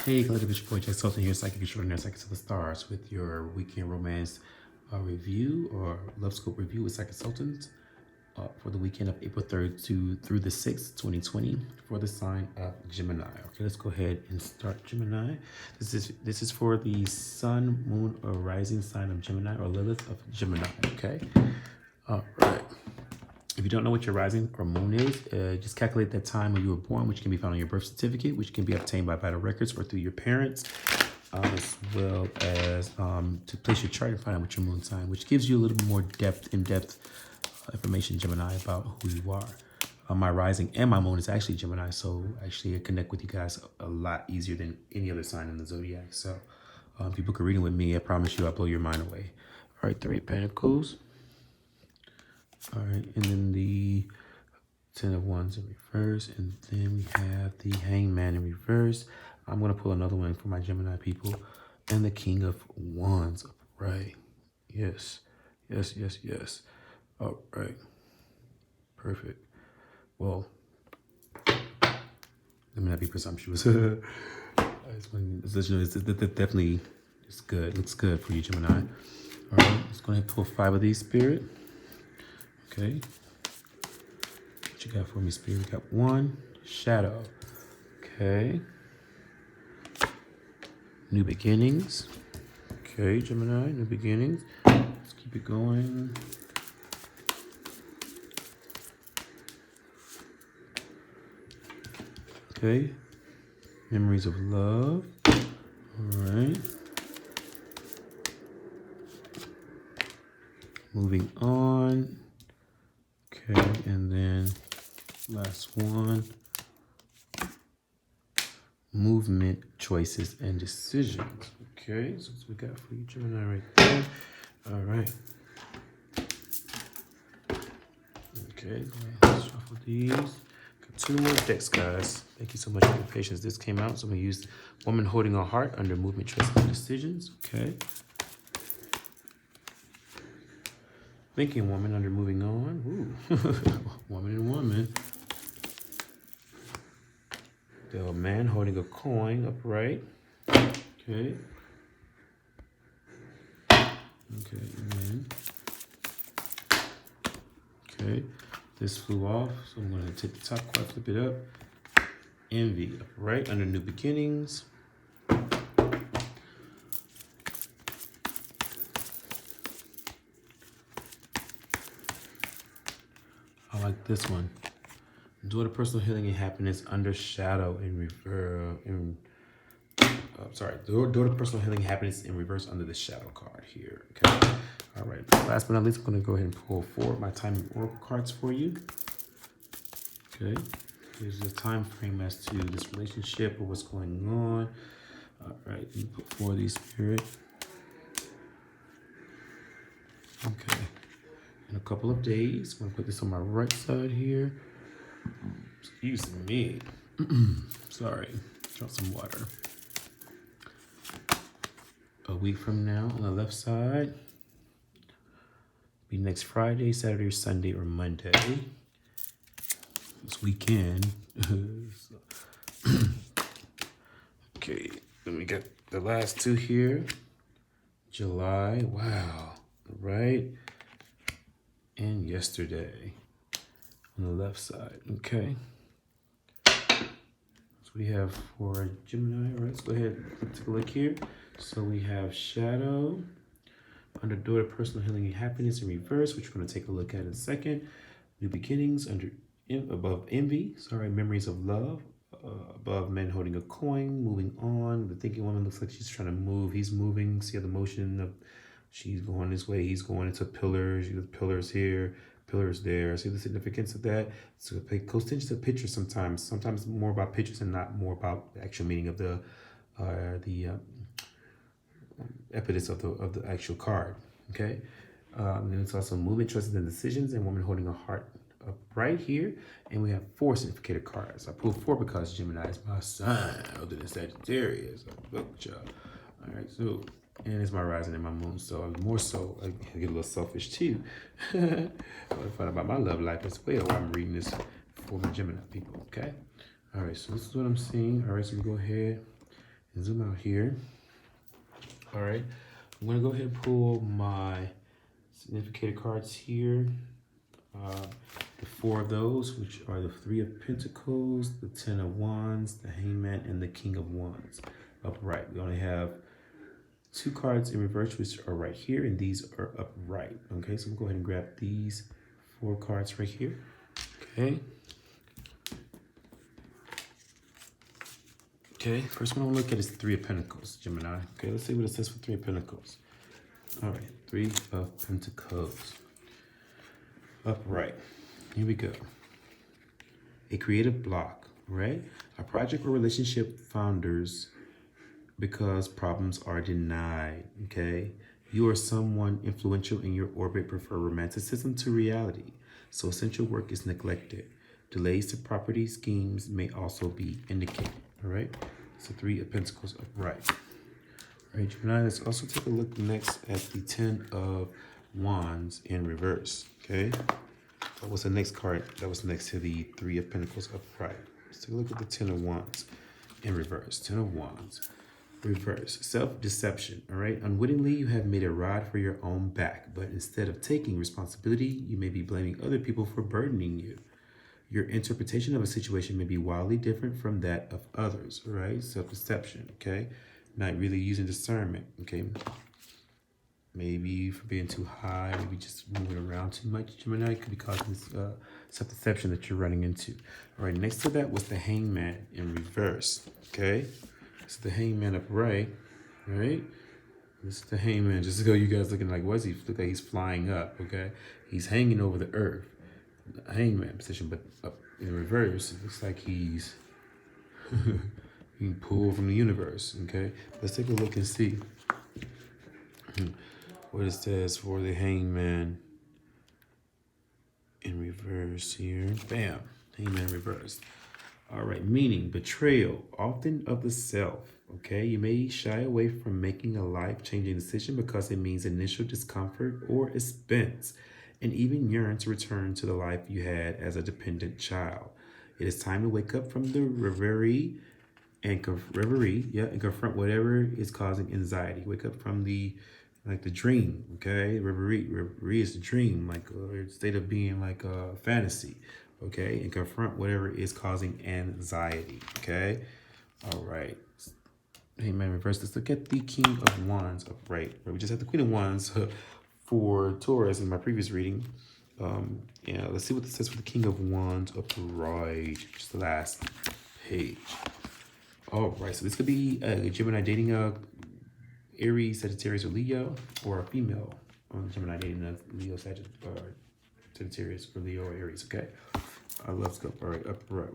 Hey, collective, it's your boy Jay Sultan here, psychic extraordinaire, psychic of the stars, with your weekend romance review or love scope review with Psychic Sultans for the weekend of April 3rd through the 6th, 2020, for the sign of Gemini. Okay, let's go ahead and start Gemini. This is for the sun, moon, or rising sign of Gemini, or Lilith of Gemini. Okay, all right. If you don't know what your rising or moon is, just calculate that time when you were born, which can be found on your birth certificate, which can be obtained by vital records or through your parents, as well as to place your chart and find out what your moon sign, which gives you a little more in-depth information, Gemini, about who you are. My rising and my moon is actually Gemini, so actually I connect with you guys a lot easier than any other sign in the zodiac. So if you book a reading with me, I promise you I'll blow your mind away. All right, Three of Pentacles. All right, and then the Ten of Wands in reverse, and then we have the Hangman in reverse. I'm going to pull another one for my Gemini people, and the King of Wands upright. Yes, yes, yes, yes. All right, perfect. Well, let me not be presumptuous. It's definitely, it's good. Looks good for you, Gemini. All right, let's go ahead and pull 5 of these, Spirit. Okay. What you got for me, Spirit? We got 1, shadow. Okay. New beginnings. Okay, Gemini, new beginnings. Let's keep it going. Okay. Memories of love. All right. Moving on. Okay, and then last one. Movement, choices, and decisions. Okay, so that's what we got for you, Gemini, right there. All right. Okay, let's shuffle these. Got 2 more decks, guys. Thank you so much for your patience. This came out, so I'm going to use Woman Holding a Heart under Movement, Choices, and Decisions. Okay. Thinking Woman under Moving On. Ooh, Woman and Woman. The Man holding a coin upright. Okay. Okay, and then. Okay, this flew off, so I'm going to take the top card, flip it up. Envy upright under New Beginnings. I like this one. Door to Personal Healing and Happiness under Shadow in reverse. Door to Personal Healing and Happiness in reverse under the Shadow card here. Okay. All right. Last but not least, I'm going to go ahead and pull 4 of my Time Oracle cards for you. Okay. Here's the time frame as to this relationship or what's going on. All right. Let me put 4 of these, Spirit. Okay. In a couple of days, I'm going to put this on my right side here. Excuse me. Sorry. Drop some water. A week from now on the left side. Be next Friday, Saturday, Sunday, or Monday. This weekend. Okay. Then we got the last 2 here. July. Wow. Right. And yesterday. On the left side. Okay. So we have for Gemini. All right, let's go ahead and take a look here. So we have Shadow under Door to Personal Healing and Happiness in reverse, which we're going to take a look at in a second. New Beginnings under above Envy. Sorry, Memories of Love. Above Men Holding a Coin. Moving on. The Thinking Woman looks like she's trying to move. He's moving. See the motion of she's going this way. He's going into pillars. You got pillars here. Pillars there. See the significance of that? So pay close attention to pictures sometimes. Sometimes more about pictures and not more about the actual meaning of the epithets of the actual card. Okay. And it's also Movement, Choices, and Decisions, and Woman Holding a Heart up right here. And we have 4 significated cards. I pulled 4 because Gemini is my sign, other than Sagittarius. All right. So. And it's my rising and my moon, so I'm more so, I get a little selfish too. I want to find out about my love life as well while I'm reading this for my Gemini people, okay? All right, so this is what I'm seeing. All right, so we go ahead zoom out here. All right, I'm gonna go ahead and pull my significator cards here. The 4 of those, which are the 3 of Pentacles, the 10 of Wands, the Hangman, and the King of Wands. Upright. We only have 2 cards in reverse, which are right here, and these are upright. Okay, so we'll go ahead and grab these 4 cards right here. Okay. Okay, first one I want to look at is 3 of Pentacles, Gemini. Okay, let's see what it says for 3 of Pentacles. All right, 3 of Pentacles. Upright. Here we go. A creative block, right? A project or relationship founders because problems are denied, okay? You or someone influential in your orbit prefer romanticism to reality, so essential work is neglected. Delays to property schemes may also be indicated, all right? So 3 of Pentacles upright. All right, Gemini, let's also take a look next at the 10 of Wands in reverse, okay? That was the next card that was next to the 3 of Pentacles upright. Let's take a look at the 10 of Wands in reverse. 10 of Wands, reverse. Self-deception, all right? Unwittingly, you have made a rod for your own back, but instead of taking responsibility, you may be blaming other people for burdening you. Your interpretation of a situation may be wildly different from that of others, all right? Self-deception, okay? Not really using discernment, okay? Maybe for being too high, maybe just moving around too much. Gemini could be causing this self-deception that you're running into. All right, next to that was the Hangman in reverse, okay? So the Hangman upright, all right? This is the Hangman. Just to go, you guys looking like, what is he? Look like he's flying up, okay? He's hanging over the earth. The Hangman position, but up in reverse, it looks like he's being pulled from the universe, okay? Let's take a look and see what it says for the Hangman in reverse here. Bam, Hangman reverse. All right, meaning betrayal, often of the self, okay? You may shy away from making a life-changing decision because it means initial discomfort or expense, and even yearn to return to the life you had as a dependent child. It is time to wake up from the reverie and confront whatever is causing anxiety. Wake up from the dream, okay? Reverie is the dream, like a state of being like a fantasy, okay? And confront whatever is causing anxiety, okay? All right. Amen. Reverse. Let's look at the King of Wands upright. We just had the Queen of Wands for Taurus in my previous reading. Yeah, let's see what this says for the King of Wands upright. Just the last page. All right, so this could be a Gemini dating a Aries, Sagittarius, or Leo, or a female Gemini dating a Leo, Sagittarius, or Leo, or Aries, okay? Let's go. All right, upright.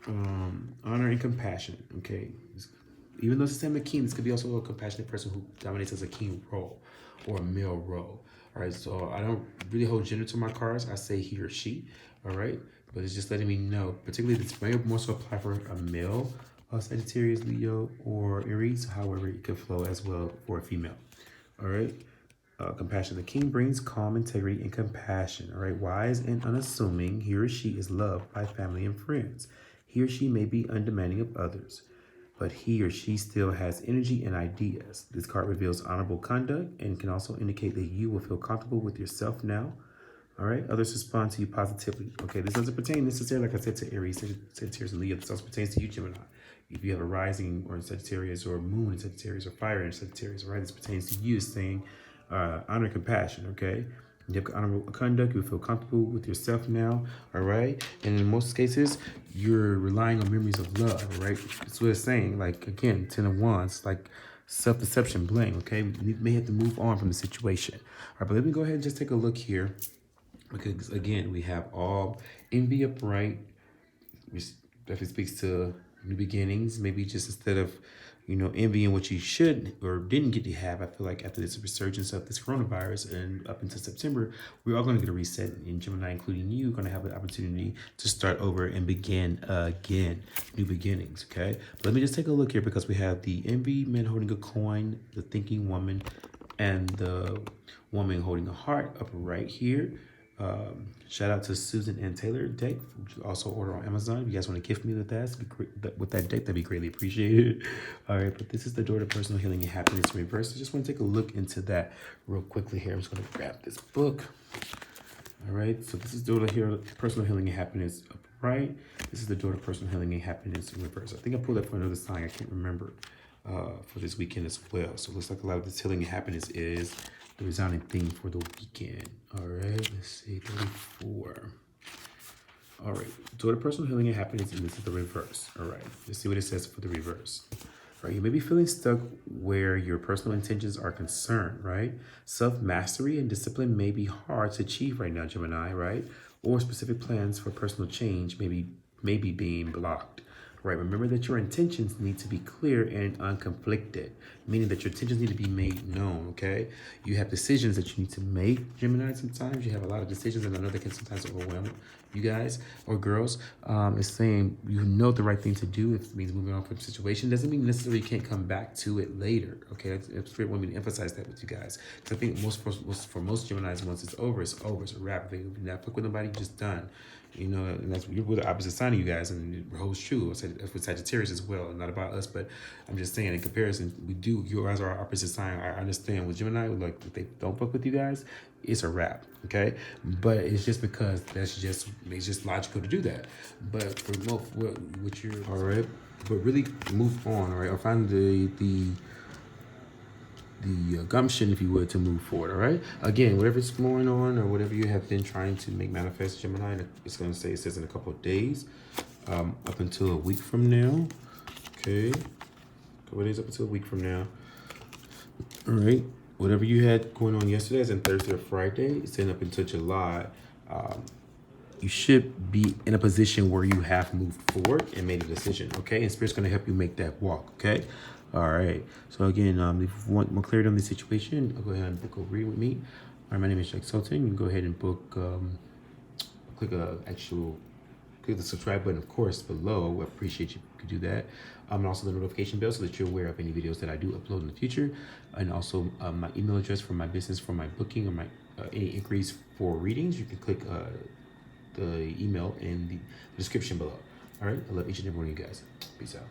Honor and compassion, okay? Even though it's the same as king, this could be also a compassionate person who dominates as a king role or a male role. All right, so I don't really hold gender to my cards. I say he or she, all right? But it's just letting me know, particularly this may more so apply for a male Sagittarius, Leo, or Aries. However, it could flow as well for a female, all right? Compassion. The king brings calm, integrity, and compassion, all right? Wise and unassuming, he or she is loved by family and friends. He or she may be undemanding of others, but he or she still has energy and ideas. This card reveals honorable conduct and can also indicate that you will feel comfortable with yourself now. All right, others respond to you positively. Okay, this doesn't pertain necessarily, like I said, to Aries, Sagittarius, and Leo. This also pertains to you, Gemini. If you have a rising or in Sagittarius or a moon in Sagittarius or fire in Sagittarius, all right, this pertains to you, saying honor and compassion, okay? You have honorable conduct, you feel comfortable with yourself now, all right? And in most cases, you're relying on memories of love, all right? That's what it's saying. Like, again, 10 of Wands, like self-deception, blame, okay? You may have to move on from the situation. All right, but let me go ahead and just take a look here. Because, again, we have all envy upright, which definitely speaks to new beginnings. Maybe just instead of, envying what you should or didn't get to have, I feel like after this resurgence of this coronavirus and up until September, we're all going to get a reset. And Gemini, including you, going to have an opportunity to start over and begin again, new beginnings, okay? But let me just take a look here because we have the envy man holding a coin, the thinking woman, and the woman holding a heart up right here. Shout out to Susan and Taylor deck, which you also order on Amazon. If you guys want to gift me with that, with that deck, that'd be greatly appreciated. All right, but this is the door to personal healing and happiness in reverse. I just want to take a look into that real quickly here. I'm just going to grab this book. All right, so this is door to personal healing and happiness upright. This is the door to personal healing and happiness in reverse. I think I pulled that for another sign. I can't remember for this weekend as well. So it looks like a lot of this healing and happiness is the resounding theme for the weekend. All right, let's see, 34. All right, door to personal healing and happiness, and this is the reverse. All right, let's see what it says for the reverse. All right, you may be feeling stuck where your personal intentions are concerned, right? Self-mastery and discipline may be hard to achieve right now, Gemini, right? Or specific plans for personal change may be being blocked. Right, remember that your intentions need to be clear and unconflicted, meaning that your intentions need to be made known, okay? You have decisions that you need to make, Gemini, sometimes. You have a lot of decisions, and I know they can sometimes overwhelm you guys or girls. It's saying you know the right thing to do. If it means moving on from a situation, doesn't mean necessarily you can't come back to it later, okay? Spirit want me to emphasize that with you guys. Because I think for most Geminis, once it's over, it's over. It's a wrap. If you're not fuck with nobody, you're just done. You know, and that's we're the opposite sign of you guys, and it holds true with Sagittarius as well. Not about us, but I'm just saying in comparison, you guys are our opposite sign. I understand with Gemini, like if they don't fuck with you guys, it's a wrap, okay? But it's just because it's just logical to do that. But for what you're all right, but really move on, all right? Or find the gumption, if you would, to move forward. All right, again, whatever's going on or whatever you have been trying to make manifest, Gemini, it's going to say, it says in a couple of days, up until a week from now. Okay, a couple of days up until a week from now. All right, whatever you had going on yesterday, as in Thursday or Friday, it's in up until July. You should be in a position where you have moved forward and made a decision, okay? And Spirit's going to help you make that walk, okay? All right. So again, if you want more clarity on the situation, I'll go ahead and book a read with me. All right, my name is Jack Sultan. You can go ahead and book, click the subscribe button, of course, below. I appreciate you could do that. And also the notification bell so that you're aware of any videos that I do upload in the future. And also my email address for my business, for my booking, or my any inquiries for readings. You can click the email in the description below. All right. I love each and every one of you guys. Peace out.